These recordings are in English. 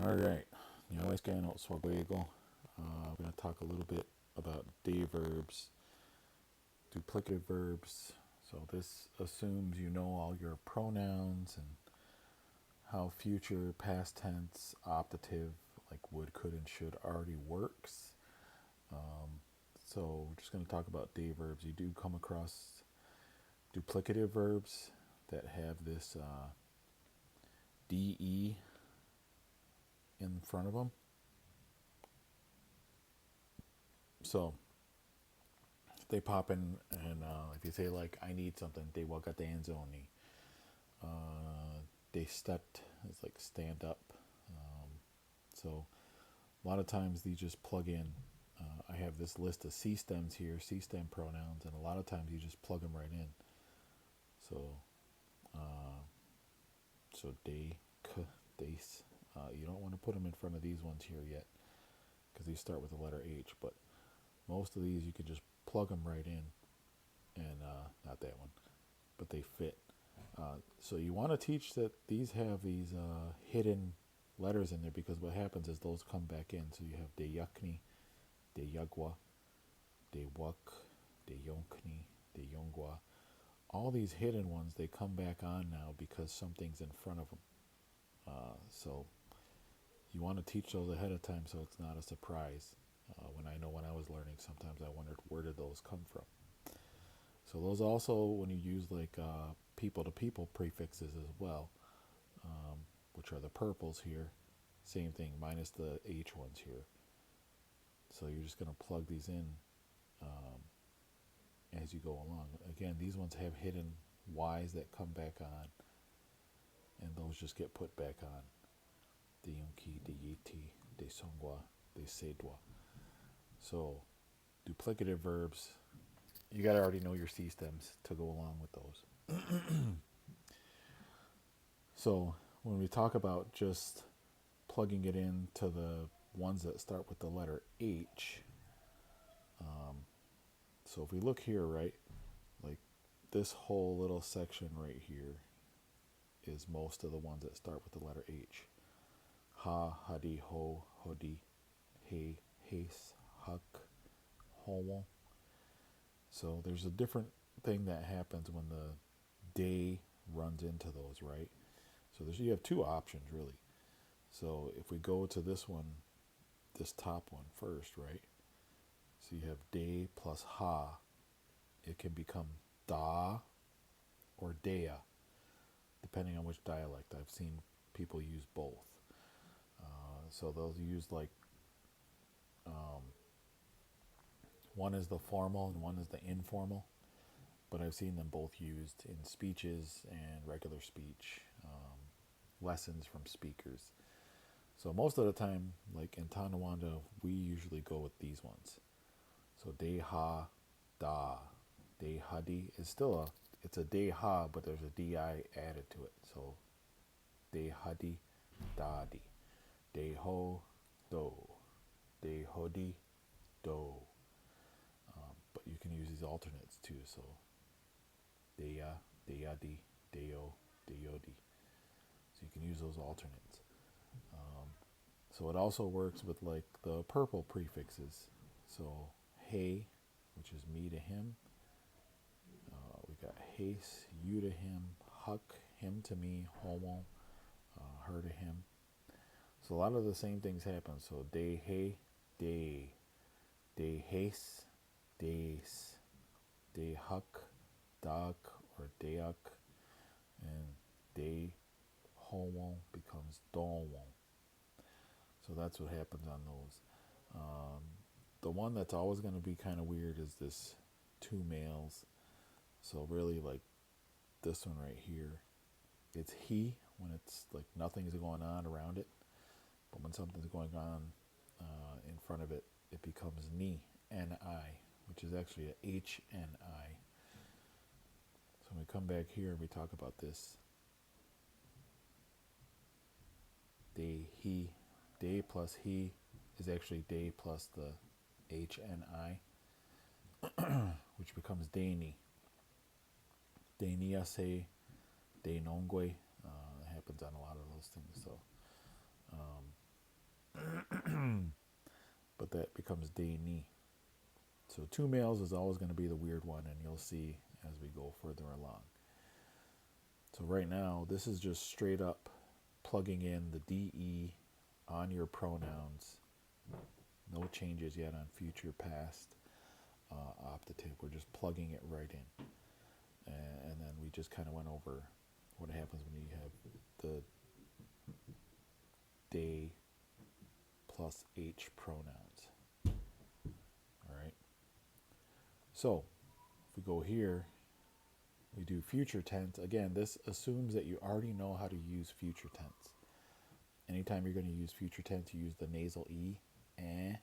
All right. Nyo no Shodzi'dzo. We're going to talk a little bit about de-verbs, duplicative verbs. So this assumes you know all your pronouns and how future, past tense, optative, like would, could, and should already works. So we're just going to talk about de-verbs. You do come across duplicative verbs that have this de in front of them. So they pop in, and if you say like I need something, they walk out the end zone. They stepped. It's like stand up. So a lot of times these just plug in. I have this list of C stems here, C stem pronouns, and a lot of times you just plug them right in. So they, k, dace. You don't want to put them in front of these ones here yet because these start with the letter H. But most of these you can just plug them right in, and not that one, but they fit. So you want to teach that these have these hidden letters in there, because what happens is those come back in. So you have de yakni, de yagwa, de wak, de yonkni, de yongwa. All these hidden ones, they come back on now because something's in front of them. So you want to teach those ahead of time so it's not a surprise. When I was learning, sometimes I wondered where did those come from. So those also, when you use like people to people prefixes as well, which are the purples here, same thing, minus the H ones here. So you're just going to plug these in as you go along. Again, these ones have hidden Y's that come back on, and those just get put back on. De yunki, de yiti, de songwa, de sedwa. So duplicative verbs, you got to already know your C stems to go along with those. So when we talk about just plugging it into the ones that start with the letter H, so if we look here, right, like this whole little section right here is most of the ones that start with the letter H. Ha, hadi, ho, hodi, he, haste, huck, homo. So there's a different thing that happens when the day runs into those, right? So you have two options really. So if we go to this one, this top one first, right? So you have day plus ha. It can become da or dea, depending on which dialect. I've seen people use both. So they'll use like one is the formal and one is the informal, but I've seen them both used in speeches and regular speech, lessons from speakers. So most of the time, like in Tonawanda, we usually go with these ones. So de ha, da, de hadi is still it's a de ha, but there's a di added to it. So de hadi, dadi, de ho, do, de hodi, do. But you can use these alternates too. So deya, deyadi, deo, deyodi. So you can use those alternates. So it also works with like the purple prefixes. So hey, which is me to him. We got haste, you to him, huck, him to me, homo, her to him. So a lot of the same things happen. So de hey, de haste, days, de huck, dak, or deak, and de homo becomes domo. So that's what happens on those. The one that's always going to be kind of weird is this two males. So really, like this one right here, it's he when it's like nothing's going on around it, but when something's going on in front of it, it becomes ni, N-I, which is actually a H-N-I. So when we come back here and we talk about this, they, he, day plus he is actually day plus the H-N-I, which becomes Dani. Daniase, Danongwe. It happens on a lot of those things. So but that becomes de ni. So two males is always going to be the weird one, and you'll see as we go further along. So right now, this is just straight up plugging in the de on your pronouns. No changes yet on future, past, optative. We're just plugging it right in. And then we just kind of went over what happens when you have the de plus H pronouns. All right. So if we go here, we do future tense. Again, this assumes that you already know how to use future tense. Anytime you're going to use future tense, you use the nasal E, and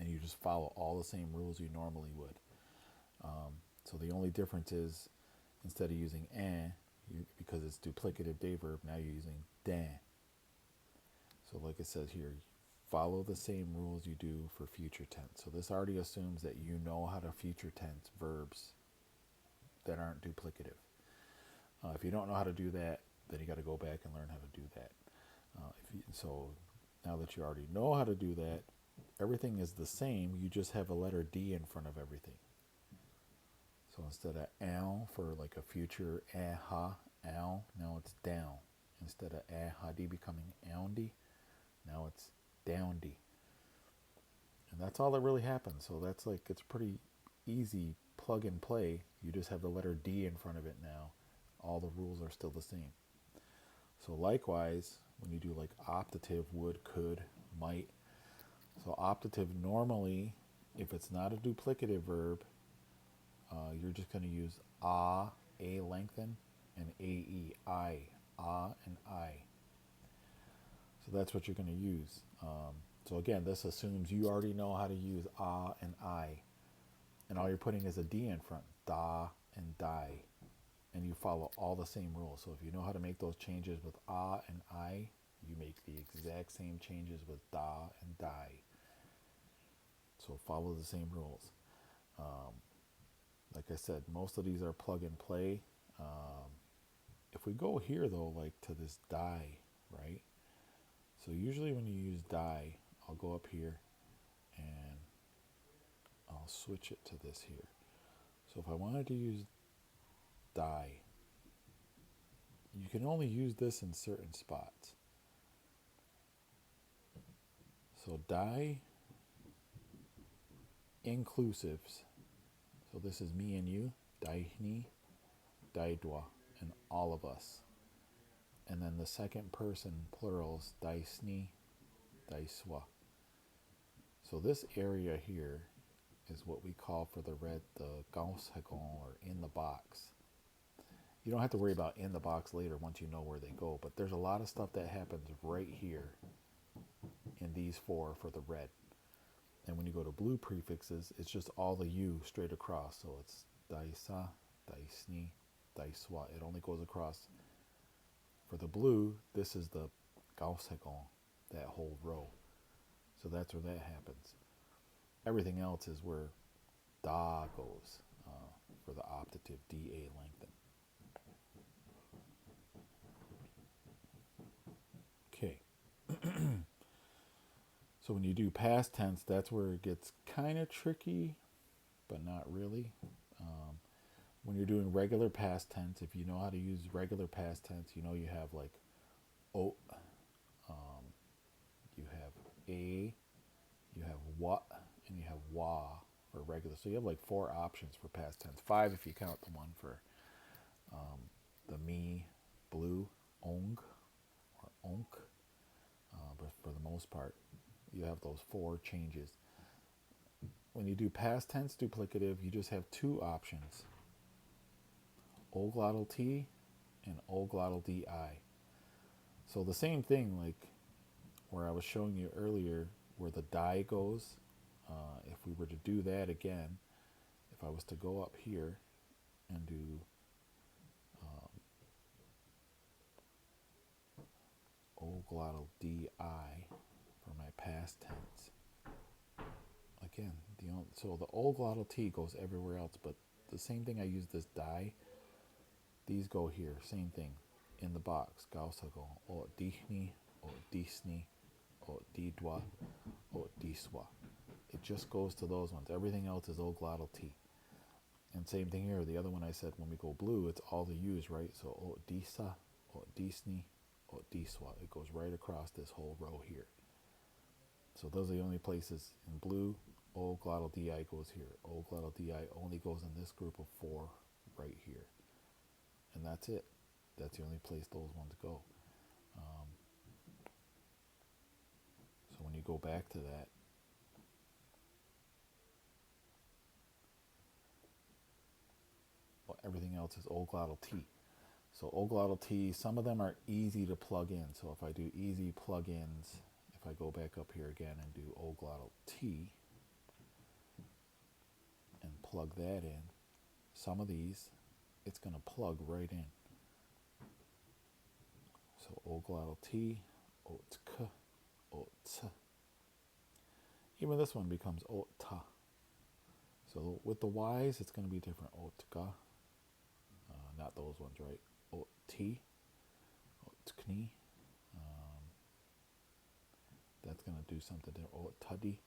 you just follow all the same rules you normally would. So the only difference is instead of using because it's duplicative de-verb, now you're using dan. So like it says here, follow the same rules you do for future tense. So this already assumes that you know how to future tense verbs that aren't duplicative. If you don't know how to do that, then you got to go back and learn how to do that. So now that you already know how to do that, everything is the same. You just have a letter D in front of everything. So instead of al for like a future ha, al, now it's down. Instead of ha d becoming oundy, now it's downdy. And that's all that really happens. So that's like, it's pretty easy plug and play. You just have the letter D in front of it now. All the rules are still the same. So likewise, when you do like optative, would, could, might. So optative normally, if it's not a duplicative verb, you're just going to use a lengthen, and ae, and I. So that's what you're going to use. So again, this assumes you already know how to use and I. And all you're putting is a D in front, da and die. And you follow all the same rules. So if you know how to make those changes with and I, you make the exact same changes with da and die. So follow the same rules. Like I said, most of these are plug and play. If we go here though, like to this die, right? So usually when you use die, I'll go up here and I'll switch it to this here. So if I wanted to use die, you can only use this in certain spots. So die inclusives. So this is me and you, daihni, daidwa, and all of us. And then the second person plurals, daisni, daiswa. So this area here is what we call for the red, the gangshagon, or in the box. You don't have to worry about in the box later once you know where they go, but there's a lot of stuff that happens right here in these four for the red. And when you go to blue prefixes, it's just all the U straight across. So it's daisa, daisni, daiswa. It only goes across. For the blue, this is the gangshagon, that whole row. So that's where that happens. Everything else is where da goes for the optative, da lengthen. Okay. So when you do past tense, that's where it gets kind of tricky, but not really. When you're doing regular past tense, if you know how to use regular past tense, you know you have like o, you have a, you have what, and you have wa for regular. So you have like 4 options for past tense. 5 if you count the one for the me, blue, ong, or onk. But for the most part, you have those 4 changes. When you do past tense duplicative, you just have 2 options. O glottal T and O glottal DI. So the same thing like where I was showing you earlier where the die goes. If we were to do that again, if I was to go up here and do O glottal DI for my past tense. Again, so the O glottal T goes everywhere else, but the same thing I use this die. These go here, same thing, in the box. Gaushagon, o dihni, o disni, o o didwa, o diswa. It just goes to those ones. Everything else is O glottal T. And same thing here. The other one I said when we go blue, it's all the U's, right? So o disa, o disni, o diswa. It goes right across this whole row here. So those are the only places in blue. O glottal DI goes here. O glottal DI only goes in this group of 4 right here. And that's it. That's the only place those ones go. So when you go back to that, well, everything else is O glottal T. So O glottal T, some of them are easy to plug in. So if I do easy plugins, if I go back up here again and do O glottal T and plug that in, some of these, it's going to plug right in. So O glottal T, O tk, O t. Even this one becomes O ta. So with the Y's, it's going to be different. O tka, not those ones, right? O t, O tkni. That's going to do something there. O tadi.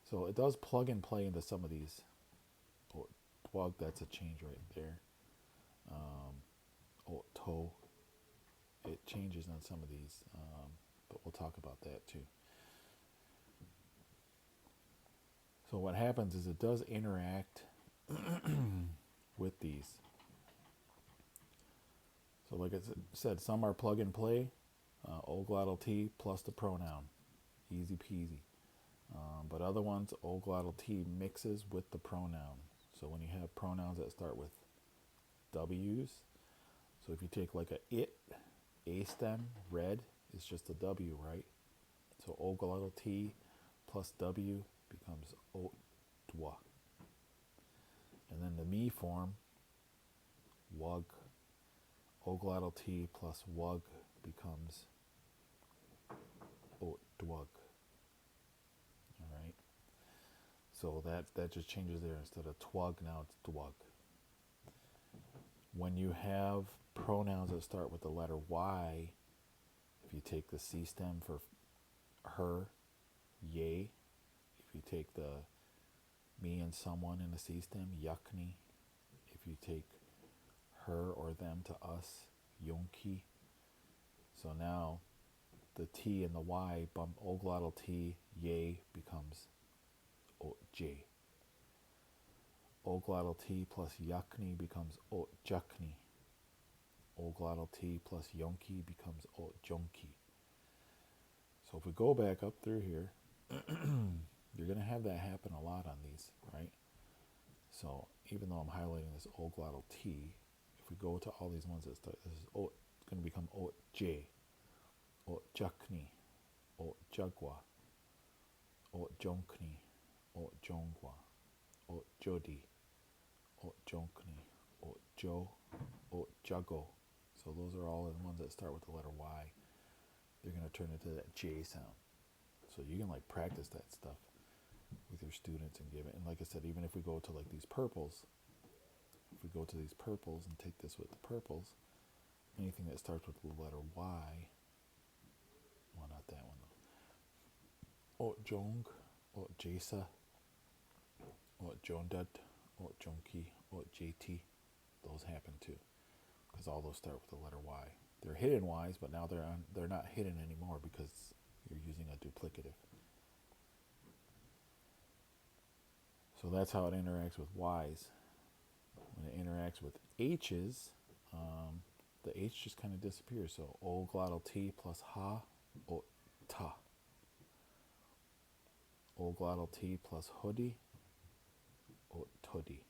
So it does plug and play into some of these. O twag, that's a change right there. O to. It changes on some of these, but we'll talk about that too. So what happens is it does interact with these. So like I said, some are plug and play. O glottal T plus the pronoun. Easy peasy. But other ones, O glottal T mixes with the pronoun. So when you have pronouns that start with W's, so if you take like a stem, red, is just a W, right? So O glottal T plus W becomes O dwa. And then the me form, wug, O glottal T plus wug becomes O dwug. Alright? So that just changes there. Instead of twug, now it's dwug. When you have pronouns that start with the letter Y, if you take the C stem for her, yay. If you take the me and someone in the C stem, yakni. If you take her or them to us, yonki. So now the T and the Y bump O glottal T, yay becomes O J. O glottal T plus yakni becomes O jakni. O glottal T plus yonki becomes O jonki. So if we go back up through here, you're going to have that happen a lot on these, right? So even though I'm highlighting this O glottal T, if we go to all these ones that start, this is O, it's going to become O J, O jakni, O jagwa, O jonkni, O jongwa, O jodi, O jonkni, O jo, O jago. So those are all the ones that start with the letter Y. They're going to turn into that J sound. So you can like practice that stuff with your students and give it. And like I said, even if we go to like these purples, if we go to these purples and take this with the purples, anything that starts with the letter Y, well, not that one though. O jong, O jesa, O jondad, O jonki, O jt. Those happen too, because all those start with the letter Y. They're hidden Y's, but now they're not hidden anymore because you're using a duplicative. So that's how it interacts with Y's. When it interacts with H's, the H just kind of disappears. So O glottal T plus ha, O ta. O glottal T plus hoodie, O toddy.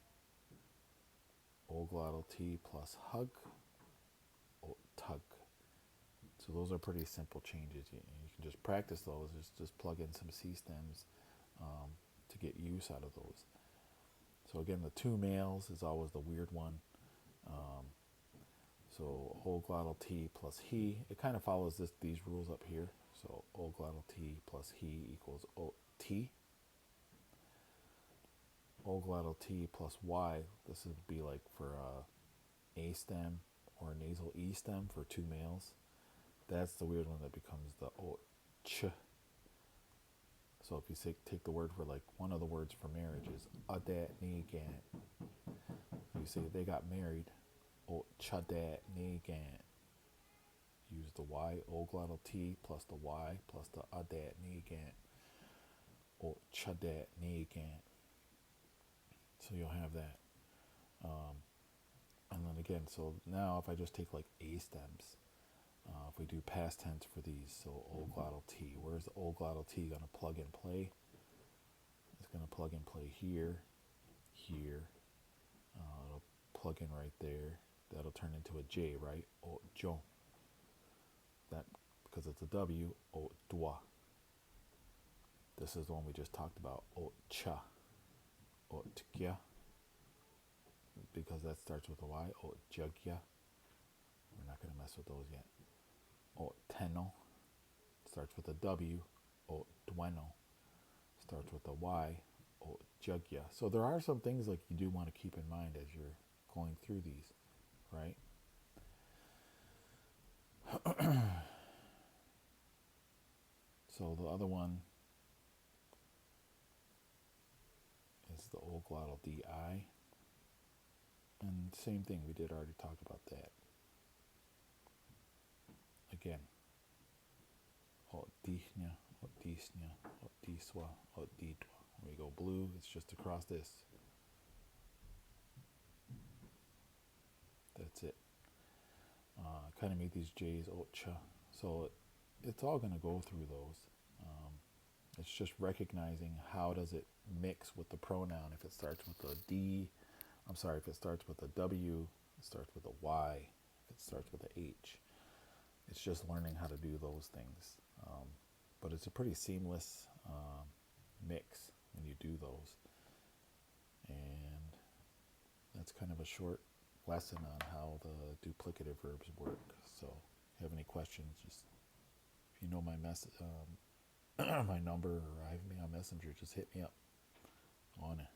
O glottal T plus hug, O tug. So those are pretty simple changes. You can just practice those. Just plug in some C stems to get use out of those. So again, the two males is always the weird one. So O glottal T plus he. It kind of follows these rules up here. So O glottal T plus he equals O T. O glottal T plus Y. This would be like for A stem or nasal E stem for two males. That's the weird one that becomes the O ch. So if you say, take the word for like one of the words for marriage is adat nigan. You say they got married, o chadat nigan. Use the y, o glottal t plus the y plus the adat nigan, o chadat nigan. So you'll have that. And then again, so now if I just take like a stems, if we do past tense for these, so o glottal t, where's the o glottal t going to plug and play? It's going to plug and play here, here. It'll plug in right there. That'll turn into a j, right? O jo. That because it's a w, o dwa. This is the one we just talked about, o cha, o tkya. Because that starts with a y, o jagya. We're not going to mess with those yet. O teno starts with a w, o dueno starts with a y, o jagya. So there are some things like you do want to keep in mind as you're going through these, right? So the other one is the o glottal di. And same thing, we did already talk about that. Again, o dihnya, o disnya, o diswa, o didwa. When we go blue, it's just across this. That's it. Kind of make these J's o cha. So it's all going to go through those. It's just recognizing how does it mix with the pronoun. If it starts with a D, if it starts with a W, it starts with a Y, if it starts with a H. It's just learning how to do those things. But it's a pretty seamless mix when you do those. And that's kind of a short lesson on how the duplicative verbs work. So if you have any questions, just if you know my my number or have me on Messenger, just hit me up on it.